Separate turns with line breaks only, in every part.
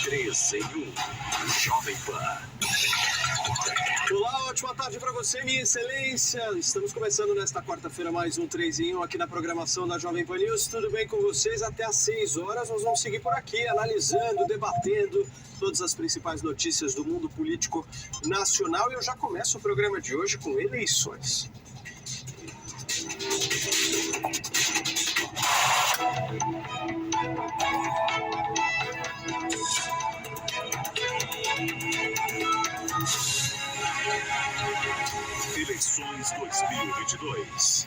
3 em 1. Jovem Pan.
Olá, ótima tarde para você, minha excelência. Estamos começando nesta quarta-feira mais um 3 em 1 aqui na programação da Jovem Pan News. Tudo bem com vocês? Até às 6 horas nós vamos seguir por aqui, analisando, debatendo todas as principais notícias do mundo político nacional. E eu já começo o programa de hoje com eleições.
Eleições 2022.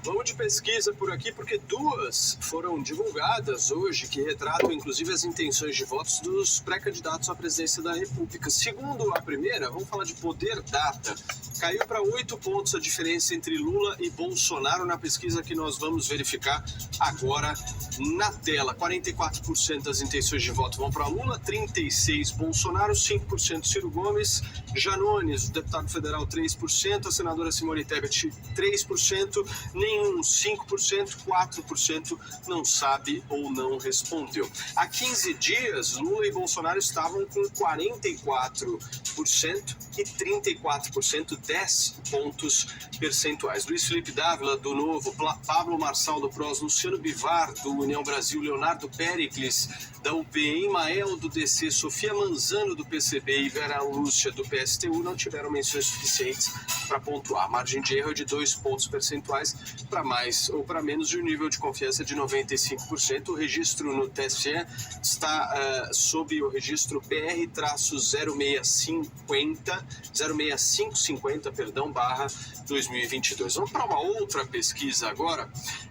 Vamos de pesquisa por aqui, porque duas foram divulgadas hoje, que retratam inclusive as intenções de votos dos pré-candidatos à presidência da República. Segundo a primeira, vamos falar de Poder Data. Caiu para 8 pontos a diferença entre Lula e Bolsonaro na pesquisa que nós vamos verificar agora na tela. 44% das intenções de voto vão para Lula, 36% Bolsonaro, 5% Ciro Gomes, Janones, o deputado federal, 3%, a senadora Simone Tebet, 3%, nenhum, 5%, 4% não sabe ou não respondeu. Há 15 dias, Lula e Bolsonaro estavam com 44% e 34%, 10 pontos percentuais. Luiz Felipe Dávila, do Novo, Pablo Marçal, do PROS, Luciano Bivar, do União Brasil, Leonardo Péricles, da UP, Emael, do DC, Sofia Manzano, do PCB e Vera Lúcia, do PSTU, não tiveram menções suficientes para pontuar. A margem de erro é de 2 pontos percentuais, para mais ou para menos, e o nível de confiança é de 95%. O registro no TSE está sob o registro BR-06550/2022. Vamos para uma outra pesquisa agora,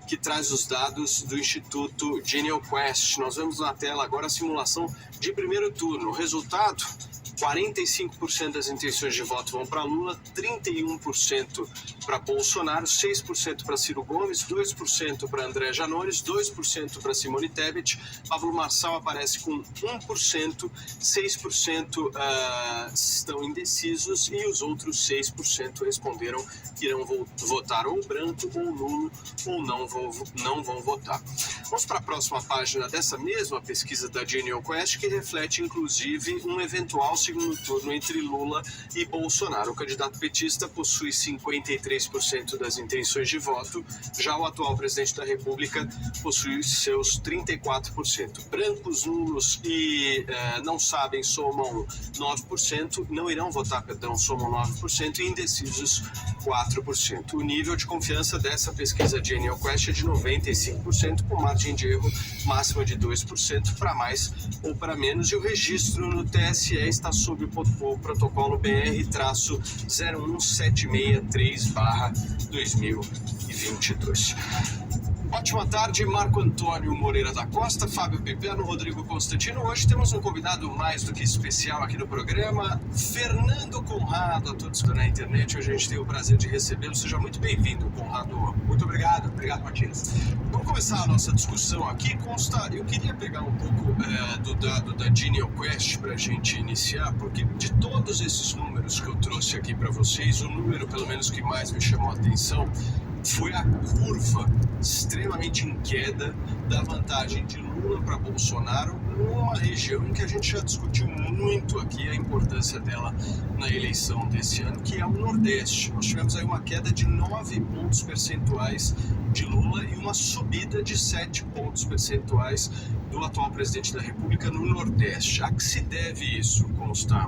que traz os dados do Instituto GenialQuest. Nós vemos na tela agora a simulação de primeiro turno. O resultado: 45% das intenções de voto vão para Lula, 31% para Bolsonaro, 6% para Ciro Gomes, 2% para André Janones, 2% para Simone Tebet. Pablo Marçal aparece com 1%, 6% estão indecisos e os outros 6% responderam que irão votar ou branco ou nulo ou não vão votar. Vamos para a próxima página dessa mesma pesquisa da GenialQuest, que reflete inclusive um eventual segundo turno entre Lula e Bolsonaro. O candidato petista possui 53% das intenções de voto, já o atual presidente da República possui seus 34%. Brancos, nulos e não sabem somam 9%, não irão votar, perdão, somam 9%, e indecisos 4%. O nível de confiança dessa pesquisa de GenialQuest é de 95%, com margem de erro máxima de 2% para mais ou para menos, e o registro no TSE está sob o protocolo BR-17763/2022. Ótima tarde, Marco Antônio Moreira da Costa, Fábio Pepeno, Rodrigo Constantino. Hoje temos um convidado mais do que especial aqui no programa, Fernando Conrado. A todos que estão na internet, hoje a gente tem o prazer de recebê-lo. Seja muito bem-vindo, Conrado.
Muito obrigado, Matias.
Vamos começar a nossa discussão aqui. Eu queria pegar um pouco do dado da GenialQuest para a gente iniciar, porque de todos esses números que eu trouxe aqui para vocês, o número, pelo menos, que mais me chamou a atenção foi a curva extremamente em queda da vantagem de Lula para Bolsonaro, numa região em que a gente já discutiu muito aqui a importância dela na eleição desse ano, que é o Nordeste. Nós tivemos aí uma queda de 9 pontos percentuais de Lula e uma subida de 7 pontos percentuais do atual presidente da República no Nordeste. A que se deve isso, Constar?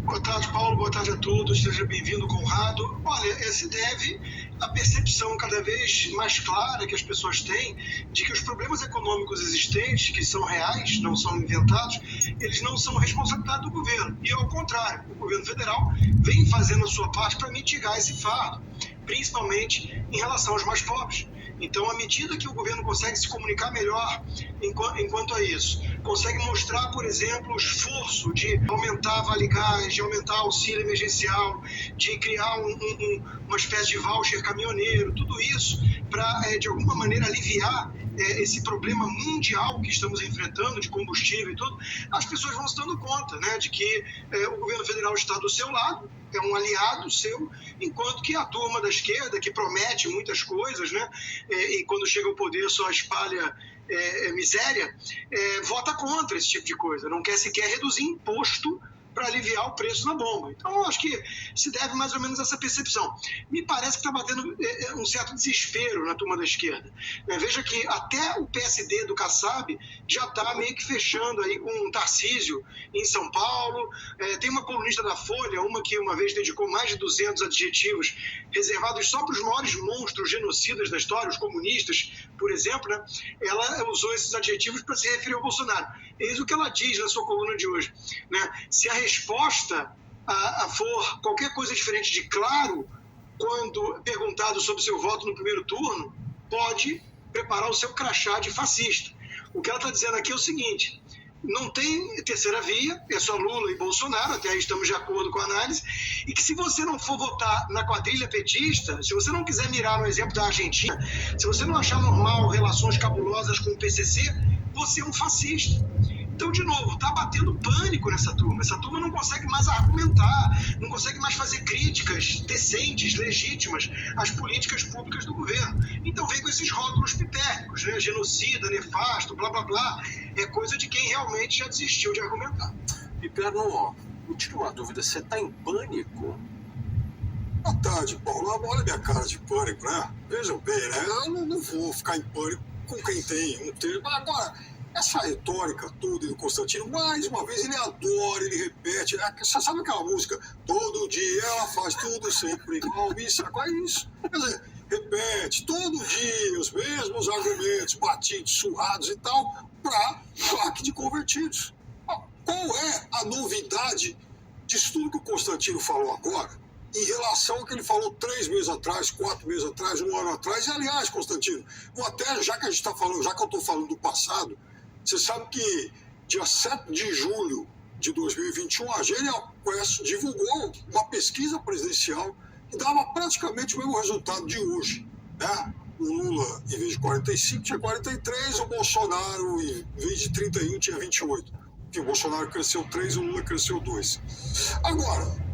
Boa tarde, Paulo. Boa tarde a todos. Seja bem-vindo, Conrado. Olha, se deve à percepção cada vez mais clara que as pessoas têm de que os problemas econômicos existentes, que são reais, não são inventados, eles não são responsabilidade do governo. E, ao contrário, o governo federal vem fazendo a sua parte para mitigar esse fardo, principalmente em relação aos mais pobres. Então, à medida que o governo consegue se comunicar melhor enquanto a isso, consegue mostrar, por exemplo, o esforço de aumentar a Vale Gás, de aumentar o auxílio emergencial, de criar uma espécie de voucher caminhoneiro, tudo isso para, de alguma maneira, aliviar esse problema mundial que estamos enfrentando de combustível e tudo, as pessoas vão se dando conta, né, de que o governo federal está do seu lado, é um aliado seu, enquanto que a turma da esquerda, que promete muitas coisas, né, e quando chega ao poder só espalha miséria, vota contra esse tipo de coisa, não quer sequer reduzir imposto para aliviar o preço na bomba. Então, eu acho que se deve mais ou menos a essa percepção. Me parece que está batendo um certo desespero na turma da esquerda. Veja que até o PSD do Kassab já está meio que fechando aí com um Tarcísio em São Paulo. Tem uma colunista da Folha, uma que uma vez dedicou mais de 200 adjetivos reservados só para os maiores monstros genocidas da história, os comunistas, por exemplo, né? Ela usou esses adjetivos para se referir ao Bolsonaro. Eis o que ela diz na sua coluna de hoje, né? Se a resposta for qualquer coisa diferente de claro, quando perguntado sobre seu voto no primeiro turno, pode preparar o seu crachá de fascista. O que ela está dizendo aqui é o seguinte: não tem terceira via, é só Lula e Bolsonaro, até aí estamos de acordo com a análise, e que se você não for votar na quadrilha petista, se você não quiser mirar no exemplo da Argentina, se você não achar normal relações cabulosas com o PCC, você é um fascista. Então, de novo, está batendo pânico nessa turma. Essa turma não consegue mais argumentar, não consegue mais fazer críticas decentes, legítimas às políticas públicas do governo. Então vem com esses rótulos pipéricos, né? Genocida, nefasto, blá, blá, blá. É coisa de quem realmente já desistiu de argumentar.
Piperno, me tira uma dúvida, você está em pânico?
Boa tarde, Paulo. Olha a minha cara de pânico, né? Vejam bem, né? Eu não vou ficar em pânico com quem tem um termo. Agora, essa retórica toda do Constantino, mais uma vez, ele adora, ele repete. Você sabe aquela música? Todo dia ela faz tudo sempre igual. Isso, é isso. Quer dizer, repete todo dia os mesmos argumentos, batidos, surrados e tal, para claque de convertidos. Qual é a novidade disso tudo que o Constantino falou agora em relação ao que ele falou 3 meses atrás, 4 meses atrás, 1 ano atrás? E, aliás, Constantino, vou até, já que a gente está falando, já que eu estou falando do passado, você sabe que dia 7 de julho de 2021, a Genial Quest divulgou uma pesquisa presidencial que dava praticamente o mesmo resultado de hoje, né? O Lula, em vez de 45, tinha 43, o Bolsonaro, em vez de 31, tinha 28. Porque o Bolsonaro cresceu 3, o Lula cresceu 2. Agora,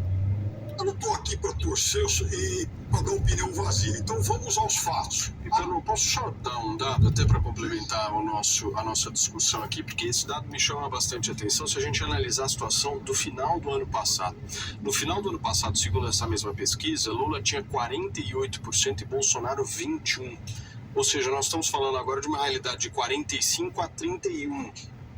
eu não estou aqui para torcer e para dar opinião vazia, então vamos aos fatos.
Piperno, posso só dar um dado até para complementar a nossa discussão aqui, porque esse dado me chama bastante atenção se a gente analisar a situação do final do ano passado. No final do ano passado, segundo essa mesma pesquisa, Lula tinha 48% e Bolsonaro 21%. Ou seja, nós estamos falando agora de uma realidade de 45 a 31.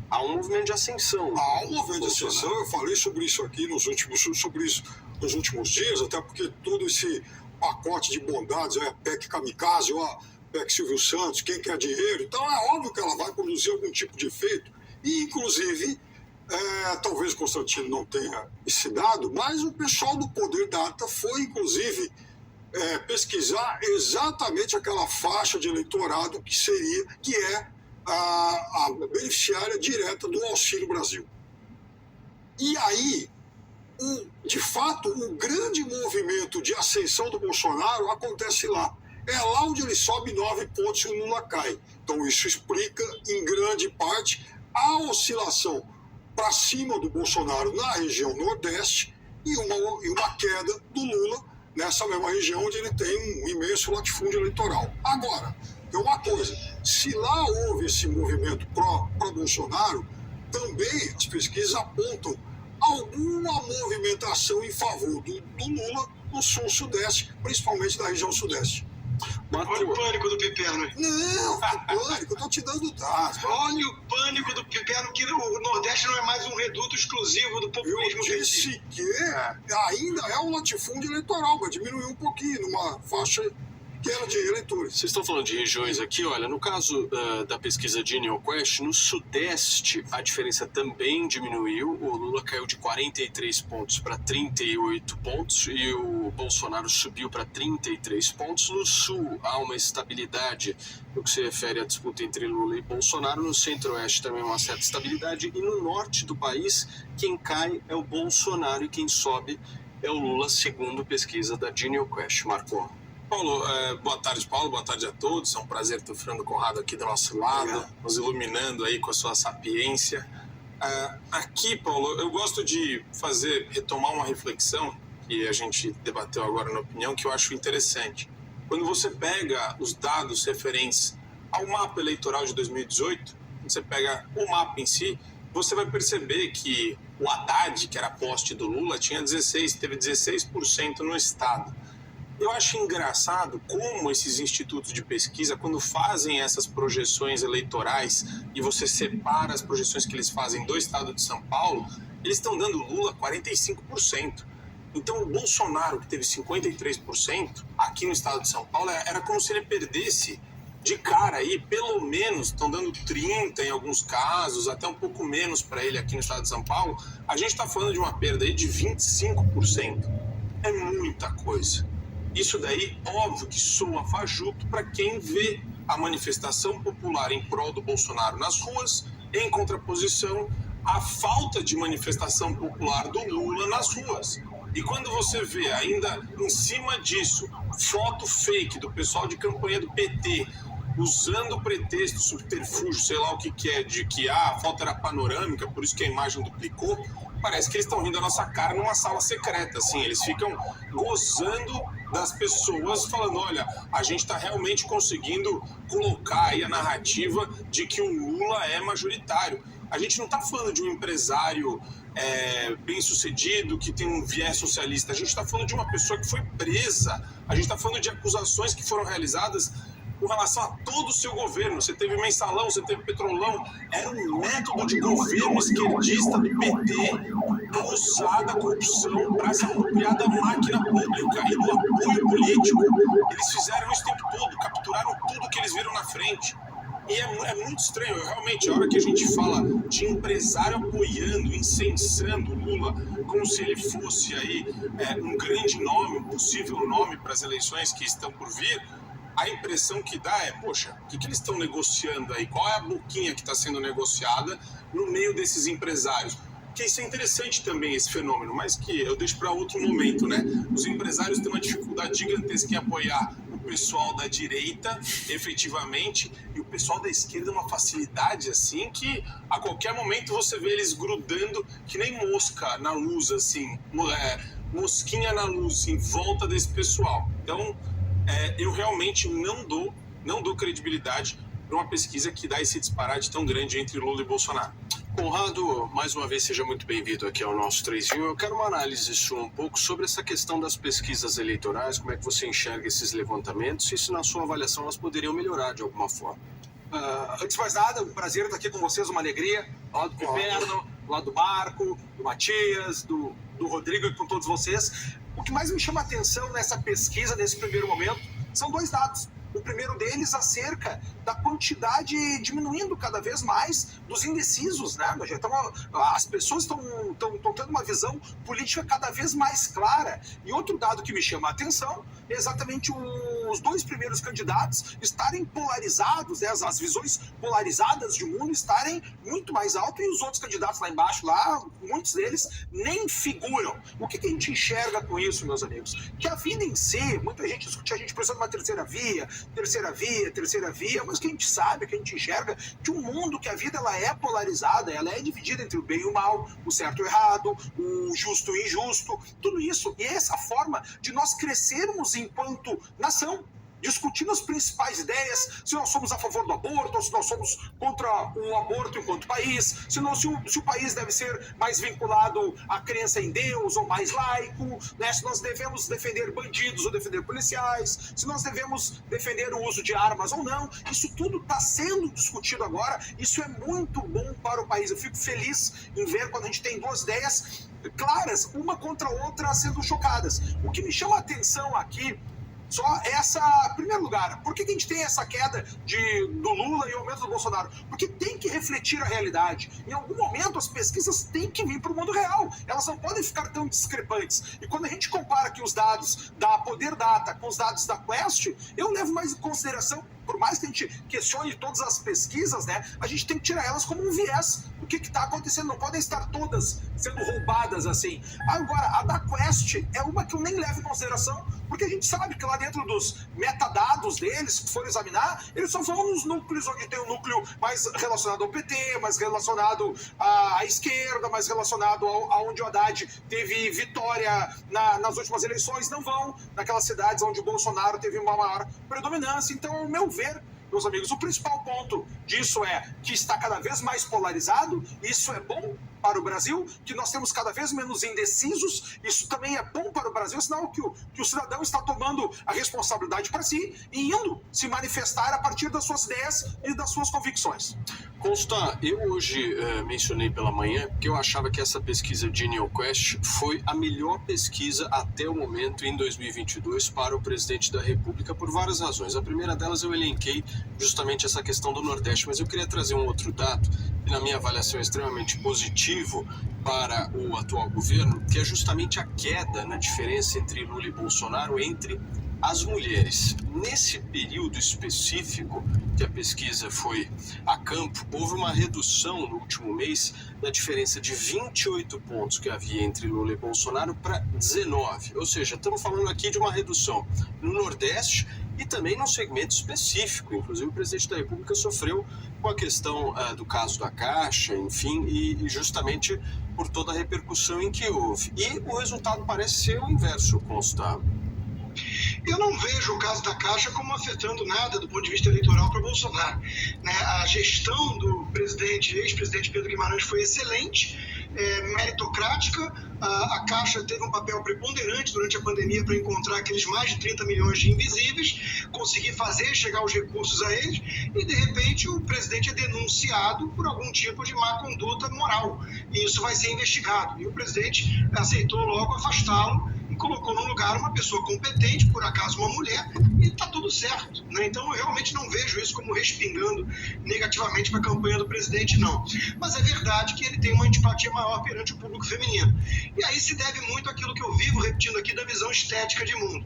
Há um movimento de ascensão.
Há um movimento de ascensão, eu falei sobre isso aqui nos últimos dias, até porque todo esse pacote de bondades, a PEC Kamikaze, a PEC Silvio Santos, quem quer dinheiro, então é óbvio que ela vai produzir algum tipo de efeito. E, inclusive, talvez o Constantino não tenha esse dado, mas o pessoal do Poder Data foi, inclusive, pesquisar exatamente aquela faixa de eleitorado que é a beneficiária direta do Auxílio Brasil. E aí, de fato, o grande movimento de ascensão do Bolsonaro acontece lá. É lá onde ele sobe 9 pontos e o Lula cai. Então isso explica, em grande parte, a oscilação para cima do Bolsonaro na região Nordeste e uma queda do Lula nessa mesma região onde ele tem um imenso latifúndio eleitoral. Agora, tem uma coisa, se lá houve esse movimento pró-Bolsonaro, também as pesquisas apontam alguma movimentação em favor do Lula no sul-sudeste, principalmente na região sudeste.
Olha o pânico do Piperno.
Não, que pânico, eu estou te dando dados.
Olha o pânico do Piperno, que o Nordeste não é mais um reduto exclusivo do populismo.
Eu disse que ainda é um latifúndio eleitoral, mas diminuiu um pouquinho, numa faixa pequena de eleitores.
Vocês estão falando de regiões aqui, olha, no caso da pesquisa de NeoQuest, no Sudeste a diferença também diminuiu, o Lula caiu de 43 pontos para 38 pontos e o Bolsonaro subiu para 33 pontos. No Sul há uma estabilidade no que se refere à disputa entre Lula e Bolsonaro, no Centro-Oeste também uma certa estabilidade e no Norte do país quem cai é o Bolsonaro e quem sobe é o Lula, segundo pesquisa da NeoQuest. Marcou.
Paulo, boa tarde, Paulo, boa tarde a todos. É um prazer ter o Fernando Conrado aqui do nosso lado, nos iluminando aí com a sua sapiência. Aqui, Paulo, eu gosto de retomar uma reflexão que a gente debateu agora na opinião, que eu acho interessante. Quando você pega os dados referentes ao mapa eleitoral de 2018, quando você pega o mapa em si, você vai perceber que o Haddad, que era poste do Lula, teve 16% no estado. Eu acho engraçado como esses institutos de pesquisa, quando fazem essas projeções eleitorais e você separa as projeções que eles fazem do estado de São Paulo, eles estão dando Lula 45%. Então o Bolsonaro, que teve 53%, aqui no estado de São Paulo, era como se ele perdesse de cara aí, pelo menos, estão dando 30% em alguns casos, até um pouco menos para ele aqui no estado de São Paulo. A gente está falando de uma perda aí de 25%. É muita coisa. Isso daí, óbvio que soa fajuto para quem vê a manifestação popular em prol do Bolsonaro nas ruas, em contraposição à falta de manifestação popular do Lula nas ruas. E quando você vê ainda em cima disso, foto fake do pessoal de campanha do PT, usando pretexto, subterfúgio, sei lá o que é, de que a foto era panorâmica, por isso que a imagem duplicou, parece que eles estão rindo da nossa cara numa sala secreta, assim, eles ficam gozando das pessoas, falando, olha, a gente está realmente conseguindo colocar aí a narrativa de que o Lula é majoritário. A gente não está falando de um empresário bem-sucedido, que tem um viés socialista, a gente está falando de uma pessoa que foi presa, a gente está falando de acusações que foram realizadas com relação a todo o seu governo. Você teve mensalão, você teve petrolão. Era um método de governo esquerdista do PT usar da corrupção para se apropriar da máquina pública e do apoio político. Eles fizeram isso o tempo todo, capturaram tudo que eles viram na frente. E é muito estranho, realmente, a hora que a gente fala de empresário apoiando, incensando o Lula, como se ele fosse aí um grande nome, um possível nome para as eleições que estão por vir, a impressão que dá é, poxa, o que eles estão negociando aí? Qual é a boquinha que está sendo negociada no meio desses empresários? Porque isso é interessante também, esse fenômeno, mas que eu deixo para outro momento, né? Os empresários têm uma dificuldade gigantesca em apoiar o pessoal da direita, efetivamente, e o pessoal da esquerda uma facilidade, assim, que a qualquer momento você vê eles grudando que nem mosca na luz, assim, mosquinha na luz, em volta desse pessoal. Então, eu realmente não dou credibilidade para uma pesquisa que dá esse disparate tão grande entre Lula e Bolsonaro.
Conrado, mais uma vez, seja muito bem-vindo aqui ao nosso 3 em 1. Eu quero uma análise sua um pouco sobre essa questão das pesquisas eleitorais, como é que você enxerga esses levantamentos e se, na sua avaliação, elas poderiam melhorar de alguma forma.
Antes de mais nada, um prazer estar aqui com vocês, uma alegria, ao lado do Piperno, do lado do Marco, do Matias, do Rodrigo e com todos vocês. O que mais me chama a atenção nessa pesquisa, nesse primeiro momento, são dois dados. O primeiro deles acerca da quantidade diminuindo cada vez mais dos indecisos, né? Então, as pessoas estão tendo uma visão política cada vez mais clara. E outro dado que me chama a atenção é exatamente os dois primeiros candidatos estarem polarizados, né? As visões polarizadas de mundo estarem muito mais altas e os outros candidatos lá embaixo, muitos deles nem figuram. O que a gente enxerga com isso, meus amigos? Que a vida em si, muita gente discute, a gente precisa de uma terceira via, mas que a gente sabe, que a gente enxerga que o mundo, que a vida ela é polarizada, ela é dividida entre o bem e o mal, o certo e o errado, o justo e o injusto, tudo isso. E essa forma de nós crescermos enquanto nação, discutindo as principais ideias, se nós somos a favor do aborto, ou se nós somos contra o aborto enquanto país, se o país deve ser mais vinculado à crença em Deus ou mais laico, né? Se nós devemos defender bandidos ou defender policiais, se nós devemos defender o uso de armas ou não. Isso tudo está sendo discutido agora, isso é muito bom para o país. Eu fico feliz em ver quando a gente tem duas ideias claras, uma contra a outra sendo chocadas. O que me chama a atenção aqui só essa, em primeiro lugar, por que a gente tem essa queda do Lula e o aumento do Bolsonaro? Porque tem que refletir a realidade. Em algum momento as pesquisas têm que vir para o mundo real. Elas não podem ficar tão discrepantes. E quando a gente compara aqui os dados da Poder Data com os dados da Quest, eu levo mais em consideração, por mais que a gente questione todas as pesquisas, né, a gente tem que tirar elas como um viés. O que está acontecendo? Não podem estar todas sendo roubadas assim. Agora, a da Quest é uma que eu nem levo em consideração, porque a gente sabe que lá dentro dos metadados deles, se for examinar, eles só vão nos núcleos onde tem um núcleo mais relacionado ao PT, mais relacionado à esquerda, mais relacionado aonde o Haddad teve vitória nas últimas eleições, não vão naquelas cidades onde o Bolsonaro teve uma maior predominância. Então, ao meu ver, meus amigos, o principal ponto disso é que está cada vez mais polarizado, isso é bom para o Brasil, que nós temos cada vez menos indecisos, isso também é bom para o Brasil, sinal que o cidadão está tomando a responsabilidade para si e indo se manifestar a partir das suas ideias e das suas convicções.
Consta, eu hoje mencionei pela manhã que eu achava que essa pesquisa de NeoQuest foi a melhor pesquisa até o momento em 2022 para o presidente da República por várias razões. A primeira delas eu elenquei justamente essa questão do Nordeste, mas eu queria trazer um outro dado que na minha avaliação é extremamente positivo para o atual governo, que é justamente a queda na diferença entre Lula e Bolsonaro entre as mulheres. Nesse período específico que a pesquisa foi a campo, houve uma redução no último mês da diferença de 28 pontos que havia entre Lula e Bolsonaro para 19. Ou seja, estamos falando aqui de uma redução no Nordeste e também num segmento específico. Inclusive, o presidente da República sofreu com a questão do caso da Caixa, enfim, e justamente por toda a repercussão em que houve. E o resultado parece ser o inverso, Consta.
Eu não vejo o caso da Caixa como afetando nada do ponto de vista eleitoral para Bolsonaro. A gestão do ex-presidente Pedro Guimarães foi excelente, meritocrática. A Caixa teve um papel preponderante durante a pandemia para encontrar aqueles mais de 30 milhões de invisíveis, conseguir fazer chegar os recursos a eles e, de repente, o presidente é denunciado por algum tipo de má conduta moral. E isso vai ser investigado. E o presidente aceitou logo afastá-lo e colocou no lugar uma pessoa competente, por acaso uma mulher, e está tudo certo. Então eu realmente não vejo isso como respingando negativamente para a campanha do presidente, não. Mas é verdade que ele tem uma antipatia maior perante o público feminino. E aí se deve muito àquilo que eu vivo repetindo aqui da visão estética de mundo.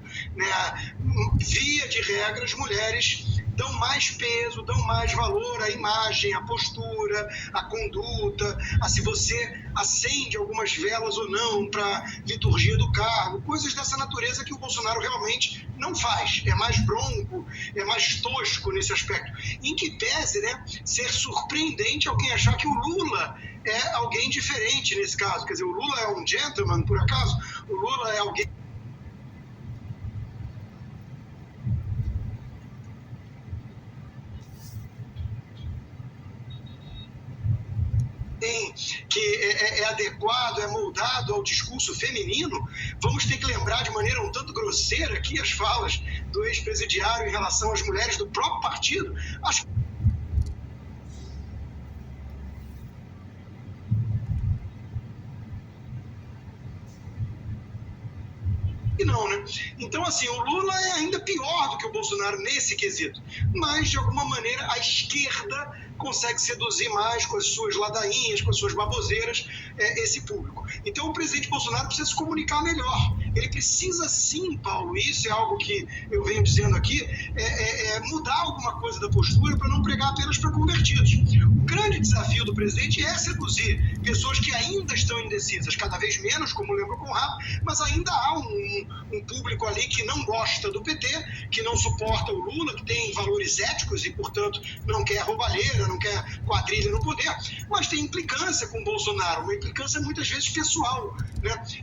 Via de regra, as mulheres dão mais peso, dão mais valor à imagem, à postura, à conduta, a se você acende algumas velas ou não para a liturgia do cargo, coisas dessa natureza que o Bolsonaro realmente não faz. É mais bronco, é mais tosco nesse aspecto. Em que pese, ser surpreendente alguém achar que o Lula é alguém diferente nesse caso. Quer dizer, o Lula é um gentleman, por acaso? O Lula é alguém que é adequado, é moldado ao discurso feminino. Vamos ter que lembrar de maneira um tanto grosseira aqui as falas do ex-presidiário em relação às mulheres do próprio partido. Acho que não, Então, assim, o Lula é ainda pior do que o Bolsonaro nesse quesito. Mas, de alguma maneira, a esquerda consegue seduzir mais com as suas ladainhas, com as suas baboseiras, esse público. Então o presidente Bolsonaro precisa se comunicar melhor. Ele precisa sim, Paulo, isso é algo que eu venho dizendo aqui, mudar alguma coisa da postura para não pregar apenas para convertidos. O grande desafio do presidente é seduzir pessoas que ainda estão indecisas, cada vez menos, como lembra o Conrado, mas ainda há um público ali que não gosta do PT, que não suporta o Lula, que tem valores éticos e, portanto, não quer roubalheira, não quer quadrilha no poder, mas tem implicância com o Bolsonaro, uma implicância muitas vezes pessoal.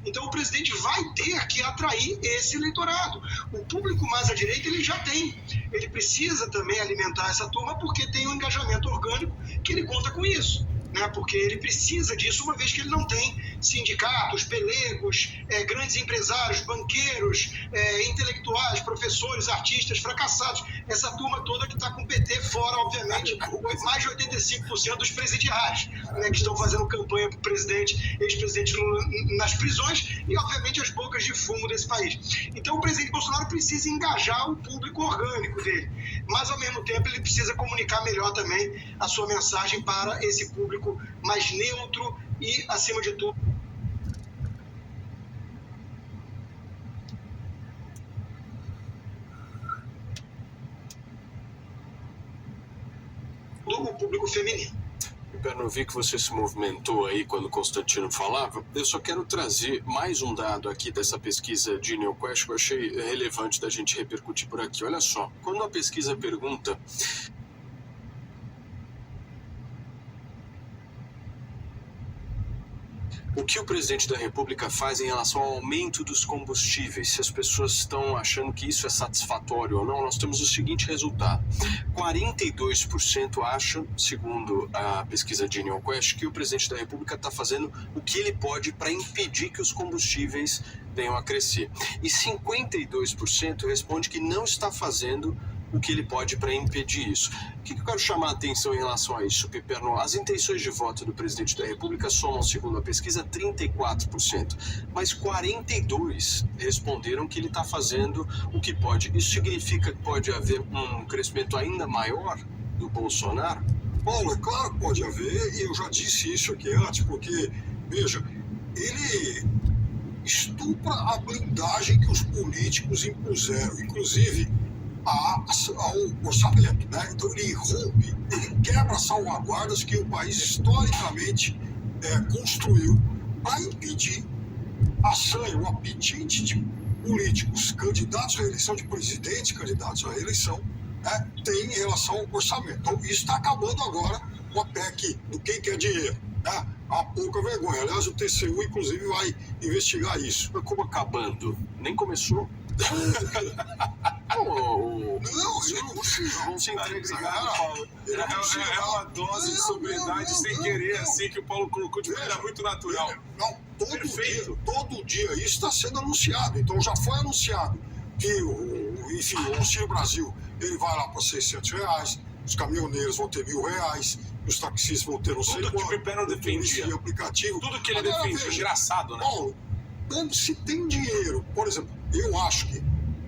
Então o presidente vai ter que atrair esse eleitorado. O público mais à direita ele já tem. Ele precisa também alimentar essa turma porque tem um engajamento orgânico que ele conta com isso. Porque ele precisa disso, uma vez que ele não tem sindicatos, pelegos, grandes empresários, banqueiros, intelectuais, professores, artistas fracassados. Essa turma toda que está com o PT fora, obviamente, mais de 85% dos presidiários, que estão fazendo campanha para o presidente, ex-presidente Lula nas prisões e, obviamente, as bocas de fumo desse país. Então, o presidente Bolsonaro precisa engajar o público orgânico dele, mas, ao mesmo tempo, ele precisa comunicar melhor também a sua mensagem para esse público mais neutro e, acima de tudo, o público feminino.
Eu vi que você se movimentou aí quando o Constantino falava. Eu só quero trazer mais um dado aqui dessa pesquisa de NeoQuest que eu achei relevante da gente repercutir por aqui. Olha só, quando a pesquisa pergunta o que o presidente da República faz em relação ao aumento dos combustíveis, se as pessoas estão achando que isso é satisfatório ou não, nós temos o seguinte resultado. 42% acham, segundo a pesquisa de Neoquest, que o presidente da República está fazendo o que ele pode para impedir que os combustíveis venham a crescer. E 52% responde que não está fazendo o que ele pode para impedir isso. O que eu quero chamar a atenção em relação a isso, Piperno? As intenções de voto do presidente da República somam, segundo a pesquisa, 34%, mas 42% responderam que ele está fazendo o que pode. Isso significa que pode haver um crescimento ainda maior do Bolsonaro?
Paulo, é claro que pode haver, e eu já disse isso aqui antes, porque, veja, ele estupra a blindagem que os políticos impuseram, inclusive ao orçamento, né? Então ele rompe, ele quebra salvaguardas que o país historicamente construiu para impedir a sanha, o apetite de políticos, candidatos à eleição, de presidentes candidatos à eleição, né, tem em relação ao orçamento. Então isso está acabando agora com a PEC do quem quer dinheiro, né? Há pouca vergonha. Aliás, o TCU, inclusive, vai investigar isso.
Mas como acabando? Nem começou.
Não, ele não
Vão se entregar.
Paulo. É uma dose de sobriedade sem querer, assim, que o Paulo colocou de maneira muito natural.
Não,
Perfeito.
todo dia isso está sendo anunciado. Então já foi anunciado que o Auxílio Brasil ele vai lá para R$600, os caminhoneiros vão ter R$1.000, os taxistas vão ter não sei
Tudo que o Piperno defendia.
Aplicativo.
Tudo que ele
Agora,
defendia.
veja,
Engraçado, né?
Paulo, quando se tem dinheiro, por exemplo,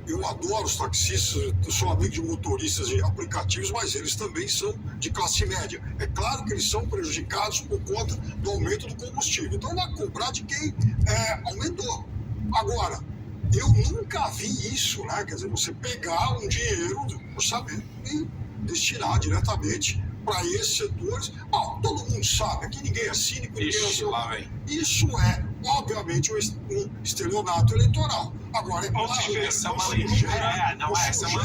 eu adoro os taxistas, eu sou amigo de motoristas de aplicativos, mas eles também são de classe média. É claro que eles são prejudicados por conta do aumento do combustível. Então vai cobrar de quem aumentou. Agora, eu nunca vi isso, né? Quer dizer, você pegar um dinheiro do orçamento e destinar diretamente para esses setores. Bom, todo mundo sabe, aqui ninguém é cínico, ninguém é racional. Isso é, obviamente, um estelionato eleitoral. Agora, é claro,
Essa é uma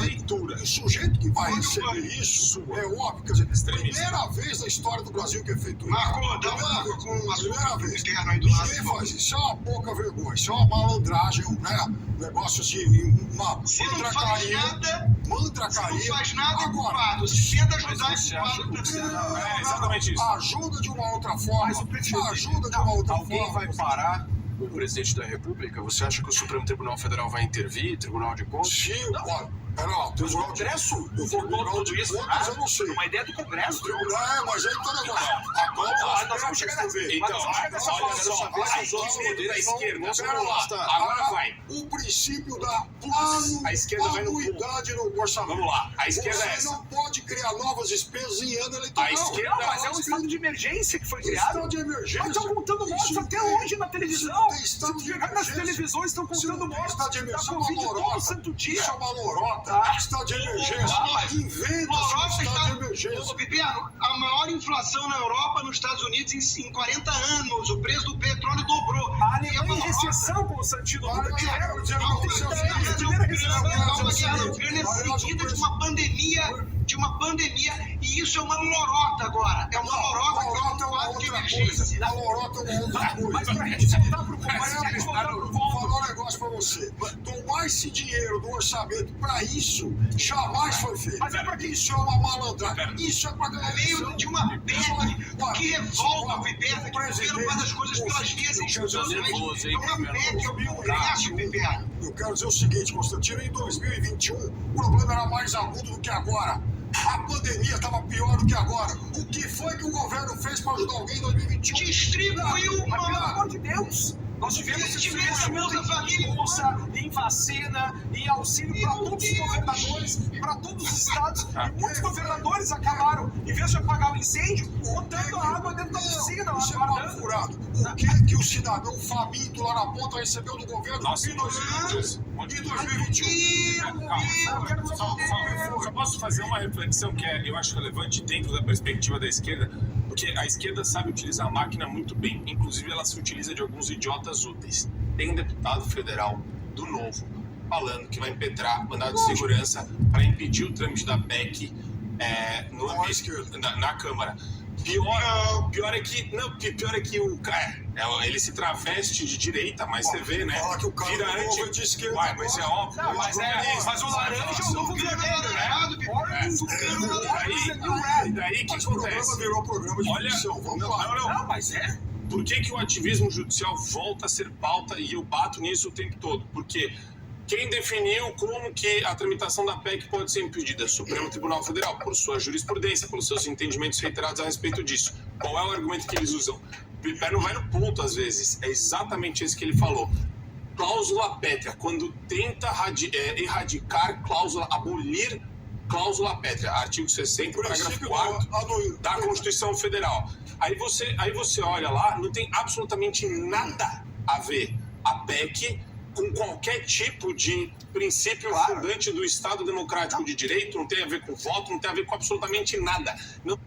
leitura.
o sujeito que vai receber isso é óbvio. Quer dizer, primeira vez na história do Brasil que é feito isso.
Marco, dá uma água com o
Primeira vez.
interno aí do lado.
Ninguém faz isso. Isso é uma pouca vergonha. Isso é uma malandragem, né? Um negócio assim, uma
Se não faz
mandracaria.
nada,
Mandracaria.
se não faz nada, é
Agora,
culpado. Se tenta ajudar, é
Mas você acha
culpado
que
também.
É exatamente isso.
ajuda de uma outra forma. Ajuda de uma outra
Alguém
forma.
vai parar o presidente da República? Você acha que o Supremo Tribunal Federal vai intervir? Tribunal de Contas?
Sim, olha, o Tribunal de
Congresso
O
votou
Tribunal
tudo
de
isso,
Contas,
né?
eu não sei.
Uma ideia do Congresso.
Mas aí tá negócio. Agora
nós vamos chegar nessa.
Então,
Mas nós vamos chegar nessa
olha
fala.
só, a esquerda da esquerda. Vamos lá, agora vai.
O princípio da
A esquerda vai no ponto.
anuidade no orçamento.
Vamos lá, a esquerda é
Você
essa.
não pode criar novas despesas em ano eleitoral.
A esquerda-
Não, mas é um estado de emergência que foi criado.
Estado de emergência.
Mas estão contando mortos
Isso
até
não
hoje na televisão.
Isso não tem estado
Se
de
pegar nas
emergência.
televisões, estão
Isso não
contando
tem
mortos.
estado de
Da
emergência, é uma
Covid todo
lorota.
santo dia.
Isso é uma lorota.
Ah.
Estado de emergência.
Mas-
Inventa-se um
Europa
estado de
está...
emergência.
Ô, Piperno, a maior inflação na Europa, nos Estados Unidos, em 40 anos. O preço do petróleo dobrou.
A
E é
Alemanha
uma
em
lorota.
recessão, Constantino.
Olha,
Nunca tiveram.
quero dizer pra
Não,
você o
a
seguinte,
primeira recessão.
guerra da Ucrânia é seguida de uma pandemia, e isso é uma lorota agora. É uma lorota que é um
Lorota é uma
quadro de
outra
emergência.
coisa. A lorota é uma outra coisa.
Mas pra gente voltar pro
Mas
Congresso,
vou falar um negócio pra você. Tomar esse dinheiro do orçamento pra isso jamais foi feito.
Mas é pra quê?
Isso é uma malandragem. Isso é pra ganhar
No meio
eleição.
de uma PEC, o que revolta o Piperno é que o governo faz as coisas pelas vias institucionais.
nervoso, hein,
É uma PEC, é um congresso, Piperno.
Eu quero dizer o seguinte, Constantino, em 2021 o problema era mais agudo do que agora. A pandemia estava pior do que agora. O que foi que o governo fez para ajudar alguém em 2021?
Distribuiu
Mas pelo
uma...
amor de Deus, nós tivemos esse
Tivemos
investimento
Bolsa Família.
em bolsa, em vacina, em auxílio para todos os governadores, para todos os estados. E muitos governadores acabaram, em vez de apagar o incêndio, botando a água dentro da piscina, lá
Isso é mal
guardando.
furado. O que o cidadão faminto lá na ponta recebeu do governo
Nossa,
em 2021? Em 2021.
Só posso fazer uma reflexão que eu acho relevante dentro da perspectiva da esquerda, porque a esquerda sabe utilizar a máquina muito bem, inclusive ela se utiliza de alguns idiotas úteis. Tem um deputado federal do Novo falando que vai impetrar mandado de segurança para impedir o trâmite da PEC no ambiente, na Câmara. Pior é que o cara, ele se traveste de direita, mas você vê, né?
Fala que o cara
Vira
é novo de esquerda.
Uai, mas é óbvio.
Não, mas o laranja é o novo vermelho, né?
E daí o que
Mas o programa
acontece?
virou programa de
Olha,
ficção. Vamos lá.
Não, mas é.
Por que o ativismo judicial volta a ser pauta e eu bato nisso o tempo todo? Porque quem definiu como que a tramitação da PEC pode ser impedida? Supremo Tribunal Federal, por sua jurisprudência, pelos seus entendimentos reiterados a respeito disso. Qual é o argumento que eles usam? O Piper não vai no ponto às vezes, é exatamente isso que ele falou. Cláusula pétrea, quando tenta erradicar cláusula, abolir cláusula pétrea, artigo 60, parágrafo 4º da Constituição Federal. Aí você olha lá, não tem absolutamente nada a ver a PEC com qualquer tipo de princípio fundante do Estado Democrático de Direito, não tem a ver com voto, não tem a ver com absolutamente nada. Não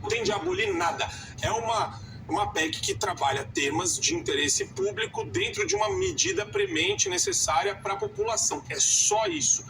tem de abolir nada. É uma PEC que trabalha temas de interesse público dentro de uma medida premente necessária para a população. É só isso.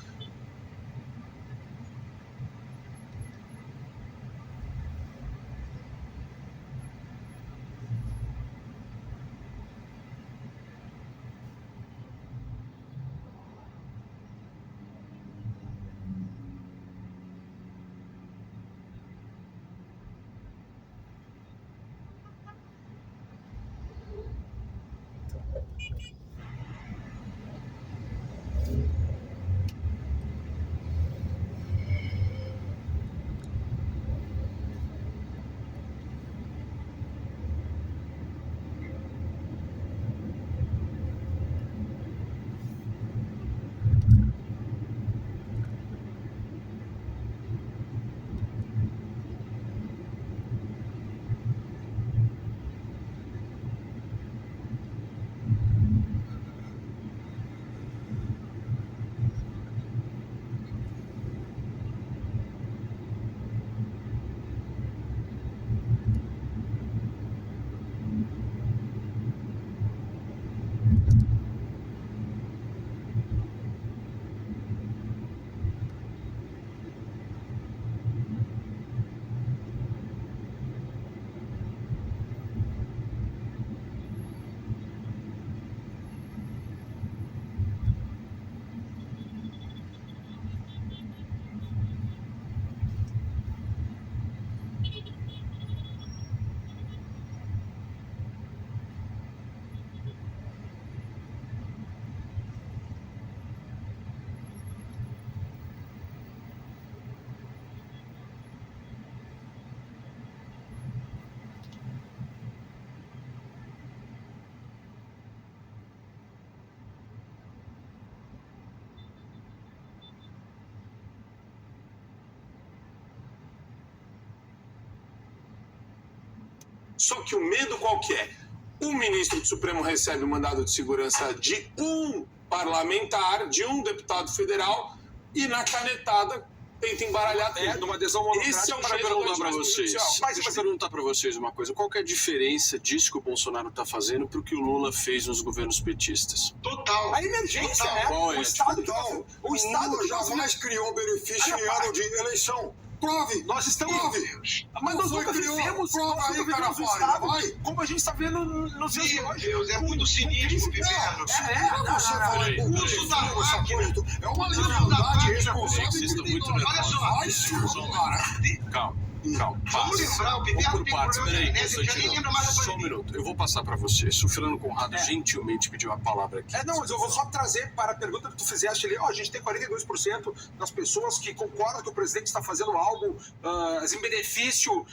Só que o medo qual que é? O ministro do Supremo recebe o mandado de segurança de um parlamentar, de um deputado federal, e na canetada tenta embaralhar tudo.
Numa adesão monocrática.
Esse é o
para
jeito do
perguntar
ativismo
pra vocês.
judicial. Deixa eu perguntar para vocês uma coisa. Qual que é a diferença disso que o Bolsonaro está fazendo para o que o Lula fez nos governos petistas?
Total.
A emergência,
Total.
né?
Qual é?
O Estado
Então,
o Estado
Lula
que nós
jamais criou benefício
Olha,
em ano de eleição. Prove!
Nós estamos.
Prove!
Mas nós
Foi,
nunca
criou.
vivemos,
Prova
nós
aí,
nunca
cara,
vivemos o
vai,
Estado
vai.
como a gente está vendo nos dias de
Meu
hoje.
Deus, é muito cinismo, Piperno.
Você fala em
Uso da máquina.
é uma
Uso da
liberdade
máquina,
responsável.
vocês estão muito
Olha só.
Vai, senhor, cara.
Calma. Calma,
Vamos lembrar, o Piperno
Vamos por
tem
partes,
problema de
peraí,
amnésia, já nem lembra mais a
Constantino. Só um
pandemia.
minuto, eu vou passar para você. O Fernando Conrado gentilmente pediu a palavra aqui.
Não, mas eu vou só trazer para a pergunta que tu fizeste ali. A gente tem 42% das pessoas que concordam que o presidente está fazendo algo em benefício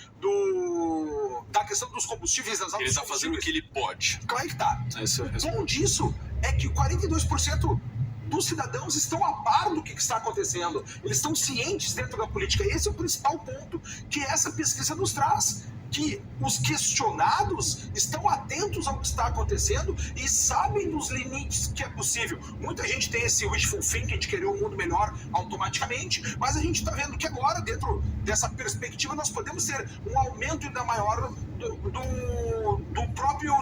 da questão dos combustíveis, das
Ele
altas
está fazendo o que ele pode.
Claro que tá.
Essa é a
O
resposta.
bom disso é que 42% dos cidadãos estão a par do que está acontecendo. Eles estão cientes dentro da política. Esse é o principal ponto que essa pesquisa nos traz. Que os questionados estão atentos ao que está acontecendo e sabem dos limites que é possível. Muita gente tem esse wishful thinking de querer um mundo melhor automaticamente, mas a gente está vendo que agora, dentro dessa perspectiva, nós podemos ter um aumento ainda maior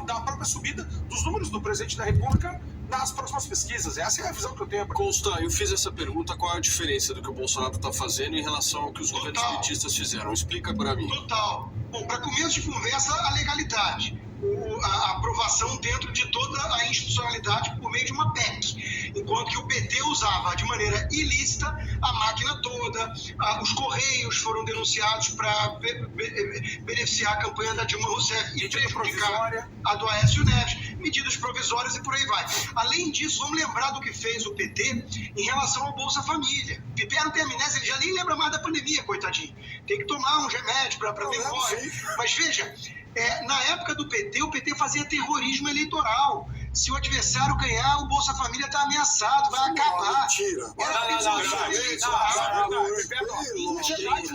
da própria subida dos números do presidente da República nas próximas pesquisas. Essa é a visão que eu tenho.
Consta, eu fiz essa pergunta, qual é a diferença do que o Bolsonaro está fazendo em relação ao que os governos petistas fizeram? Explica para mim.
Total. Bom, para começo de conversa, a legalidade. A aprovação dentro de toda a institucionalidade por meio de uma PEC. Enquanto que o PT usava de maneira ilícita a máquina toda, os Correios foram denunciados para beneficiar a campanha da Dilma Rousseff e prejudicar a do Aécio Neves, medidas provisórias e por aí vai. Além disso, vamos lembrar do que fez o PT em relação ao Bolsa Família. O PT não tem amnésia, ele já nem lembra mais da pandemia, coitadinho. Tem que tomar uns remédios para ver embora. Mas veja, na época do PT, o PT fazia terrorismo eleitoral. Se o adversário ganhar, o Bolsa Família está ameaçado, vai acabar.
Mentira.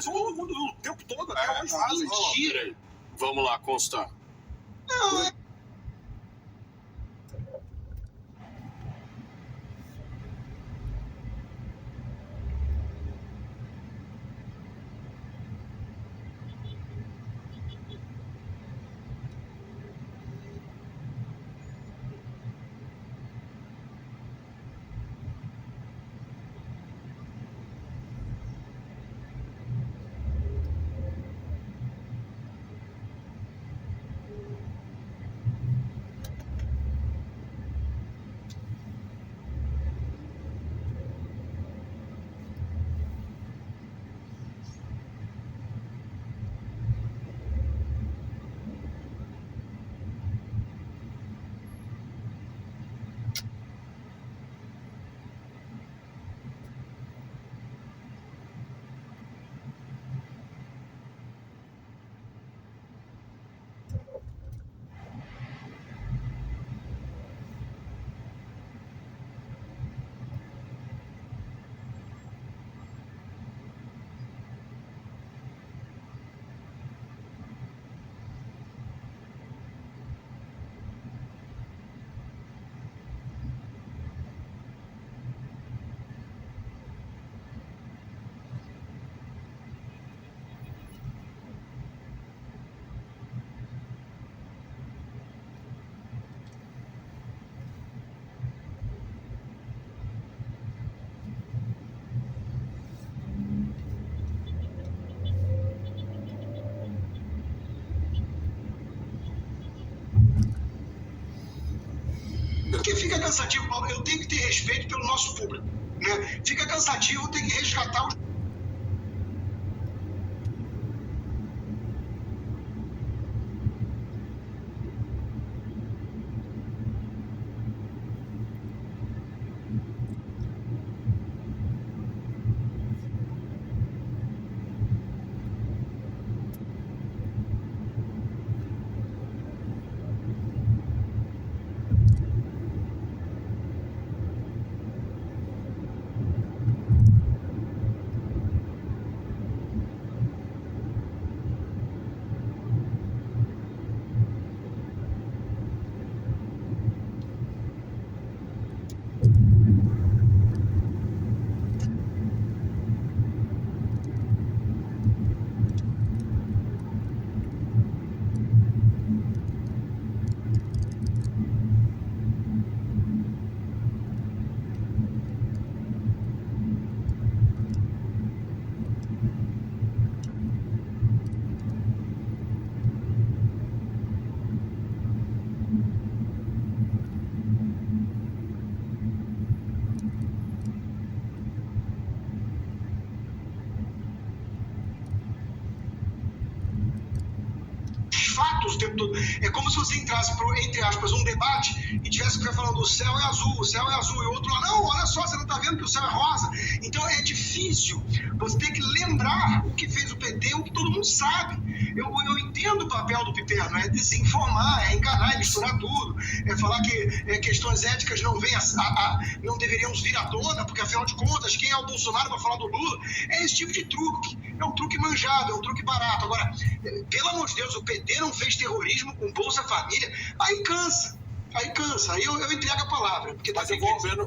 Todo mundo o tempo todo, até hoje.
Mentira.
Vamos lá, Consta.
Não, porque fica cansativo, Paulo. Eu tenho que ter respeito pelo nosso público, né? Fica cansativo, tem que resgatar os... fatos o tempo todo. É como se você entrasse por, entre aspas, um debate e tivesse que ficar falando o céu é azul, e o outro lá, não, olha só, você não está vendo que o céu é rosa. Então é difícil você ter que lembrar o que fez o PT, o que todo mundo sabe. Eu entendo o papel do Piperno, é desinformar, é enganar, é misturar tudo, é falar que questões éticas não deveriam vir à tona, porque afinal de contas, quem é o Bolsonaro para falar do Lula? É esse tipo de truque. É um truque manjado, é um truque barato. Agora, pelo amor de Deus, o PT não fez terrorismo com Bolsa Família, aí cansa. Aí eu entrego a palavra. Porque
Mas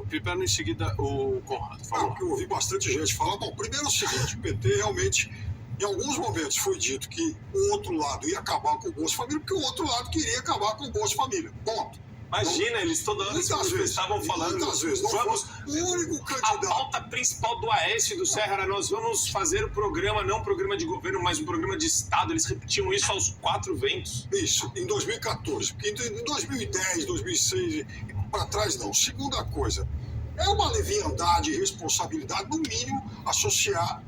Piperno em seguida, o Conrado falou.
Porque eu ouvi bastante gente falar. Bom, primeiro é o seguinte, o PT realmente, em alguns momentos foi dito que o outro lado ia acabar com o Bolsa Família, porque o outro lado queria acabar com o Bolsa Família. Ponto.
Imagina, eles toda hora
Muitas vezes.
estavam falando.
Muitas vezes. Não
Vamos,
foi o único
a
candidato.
pauta principal do Aécio e do Serra era: nós vamos fazer o programa, não um programa de governo, mas um programa de Estado. Eles repetiam isso aos 4 ventos.
Isso, em 2014. Porque em 2010, 2006, para trás não. Segunda coisa, é uma leviandade e responsabilidade, no mínimo, associar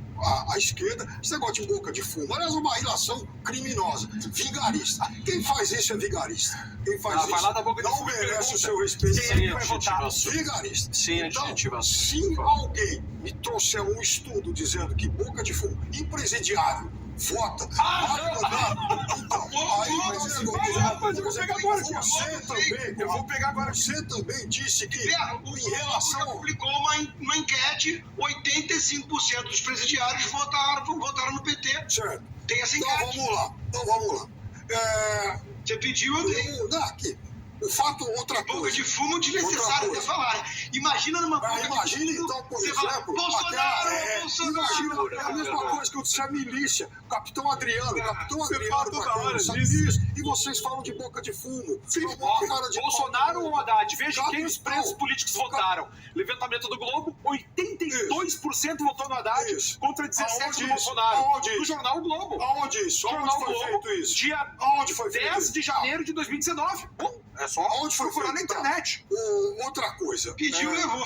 à esquerda esse negócio de boca de fumo. Aliás, é uma relação criminosa, vigarista. Quem faz isso é vigarista. Quem faz
Vai lá da
isso
boca de
não
fumo e
merece
pergunta
o seu respeito.
quem é que vai votar.
Vigarista.
Sem
Então,
adjetivação.
se alguém me trouxer um estudo dizendo que boca de fumo em presidiário vota, vai mandar. Então, aí
Rapaz, eu vou pegar agora aqui.
você também,
Eu vou pegar agora aqui.
você também disse que
O
em relação
publicou uma enquete, 85% dos presidiários votaram no PT.
certo.
Tem essa
Então
enquete.
vamos lá.
Você pediu, eu dei.
Aqui, o fato, outra
Boca
coisa.
de fumo desnecessário até falar. Imagina numa boca de
Imagine
fumo,
então, por
você
exemplo,
fala, Bolsonaro,
imagina,
Bolsonaro.
é a mesma coisa que eu disse a milícia, Capitão Adriano,
fala
pra
toda
quem
hora
não sabe
disso.
disso, e vocês falam de boca de fumo.
Ó,
Cara de
Bolsonaro
pau.
ou Haddad? Veja
Capitão.
quem os presos políticos votaram. Levantamento do Globo, 82% votou no Haddad
Isso.
contra 17%
Aonde
do
isso?
Bolsonaro.
Aonde
No
isso?
jornal Globo.
Aonde isso?
Jornal
Aonde foi
Globo,
feito isso?
dia
Aonde foi feito
10
isso?
de janeiro de 2019. Bom, é só
Aonde foi
procurar na
feito?
internet.
Outra coisa.
Pediu, levou.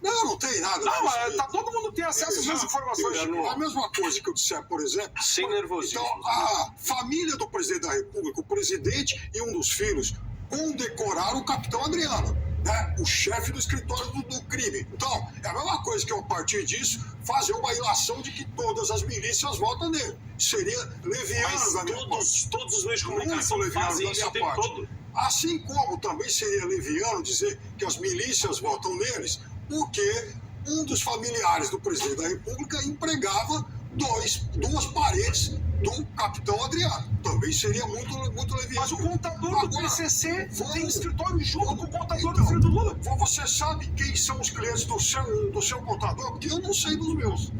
Não tem nada.
Não,
disso.
tá, todo mundo tem acesso às mesmas informações.
A mesma coisa que eu disser, por exemplo.
Sem nervosismo.
Então, a família do presidente da República, o presidente e um dos filhos, condecoraram o capitão Adriano, né? O chefe do escritório do crime. Então, é a mesma coisa que eu, a partir disso, fazer uma ilação de que todas as milícias votam nele. Seria leviano
Mas
da minha parte.
todos os meios de comunicação
Muito leviano
fazem
da
isso o
minha
tempo
parte.
todo.
Assim como também seria leviano dizer que as milícias votam neles, porque um dos familiares do presidente da República empregava duas paredes do capitão Adriano. Também seria muito leviano.
Mas o contador do
Agora,
PCC
vamos-
tem escritório junto com o contador do
Então,
filho do Lula.
Você sabe quem são os clientes do seu contador? Porque eu não sei dos meus.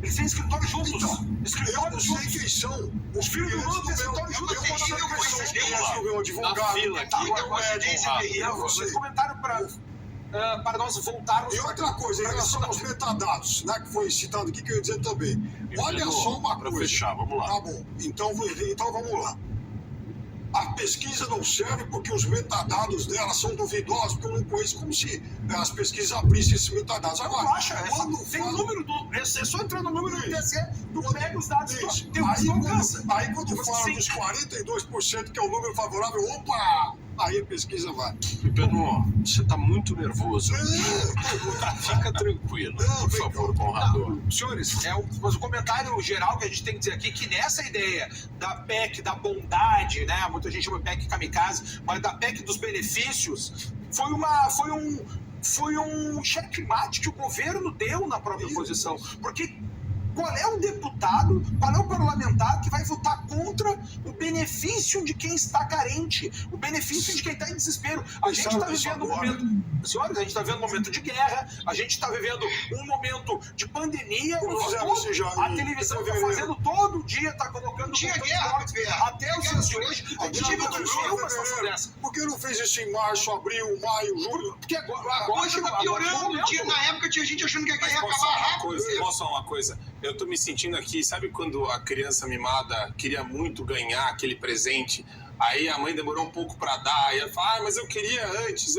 Eles têm escritório juntos.
Então, eu não
Escritório
sei
juntos.
quem são os
filho do
clientes
Lula
do
tem
meu.
escritório junto.
Eu não sei quem são os clientes do meu
Na
advogado.
fila aqui,
do meu
coincidência
médico.
terrível.
Eu não sei.
Mas comentário para nós voltarmos.
E outra coisa, em relação aos metadados, né, que foi citado aqui, que eu ia dizer também. Olha só uma
Pra
coisa.
fechar, vamos lá.
Tá bom, então vamos lá. A pesquisa não serve porque os metadados dela são duvidosos, porque eu não conheço como se as pesquisas abrissem esses metadados. Agora,
Não acha?
quando
Tem o
fala-
número do. É só entrar no número do
Isso.
TSE, tu pega os dados
Isso.
do teu alcança.
Aí quando
Tipo
fala
assim,
dos 42%, que é o número favorável, opa! Aí a pesquisa vai.
Pipeno, você tá muito nervoso.
É,
Fica tranquilo,
Não,
por
vem
favor,
cá.
Conrado.
Senhores, mas o comentário geral que a gente tem que dizer aqui, que nessa ideia da PEC da bondade, né? Muita gente chama PEC kamikaze, mas da PEC dos benefícios, foi um checkmate que o governo deu na própria oposição. Porque qual é o deputado, qual é o parlamentar que vai votar contra o benefício de quem está carente, o benefício de quem está em desespero? A gente está vivendo um momento... Senhores, a gente está vivendo um momento de guerra, a gente está vivendo um momento de pandemia,
Como fizemos isso já
a
em
televisão está
fevereiro.
fazendo todo dia, está colocando...
Tinha
contando
guerra,
cortes.
Pepe.
Até os dias de hoje, a gente
Tinha
vive
guerra,
uma situação dessa.
Por que não fez isso em março, abril, maio, julho?
Porque agora
Hoje
chegou
tá
agora
piorando.
momento.
Na época tinha gente achando que a guerra
Mas
ia
posso
acabar
falar uma
rápido.
coisa? Posso falar uma coisa? Eu tô me sentindo aqui, sabe quando a criança mimada queria muito ganhar aquele presente, aí a mãe demorou um pouco pra dar, aí ela fala, mas eu queria antes.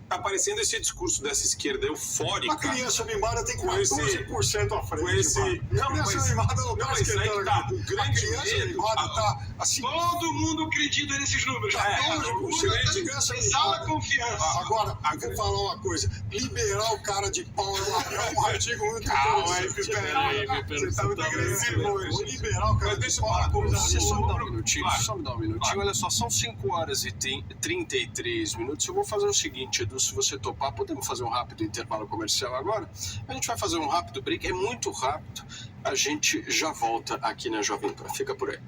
Tá parecendo esse discurso dessa esquerda eufórica.
A criança mimada tem
Com esse-
14% à frente.
com esse-
mano.
Não,
a criança
mas-
mimada não
não,
tá
mas aí
esquentando.
tá,
aqui.
o
A
grande
criança
medo-
mimada tá assim.
Todo mundo acredita nesses números.
É,
14%
criança
tem sala
mimada.
confiança.
Agora, eu vou falar uma coisa. Liberar o cara de pau é um artigo muito
Calma aí,
interessante.
Pipera. Você tá muito agressivo
Vou
hoje.
liberar o cara
Mas
de
deixa eu
pau.
falar com
Você só me dá um
Claro.
minutinho, só me dá um minutinho.
Claro.
Olha só, são 5 horas e 33 minutos. Eu vou fazer o seguinte, Edu, se você topar, podemos fazer um rápido intervalo comercial agora? A gente vai fazer um rápido break, é muito rápido. A gente já volta aqui na Jovem Pan. Fica por aí.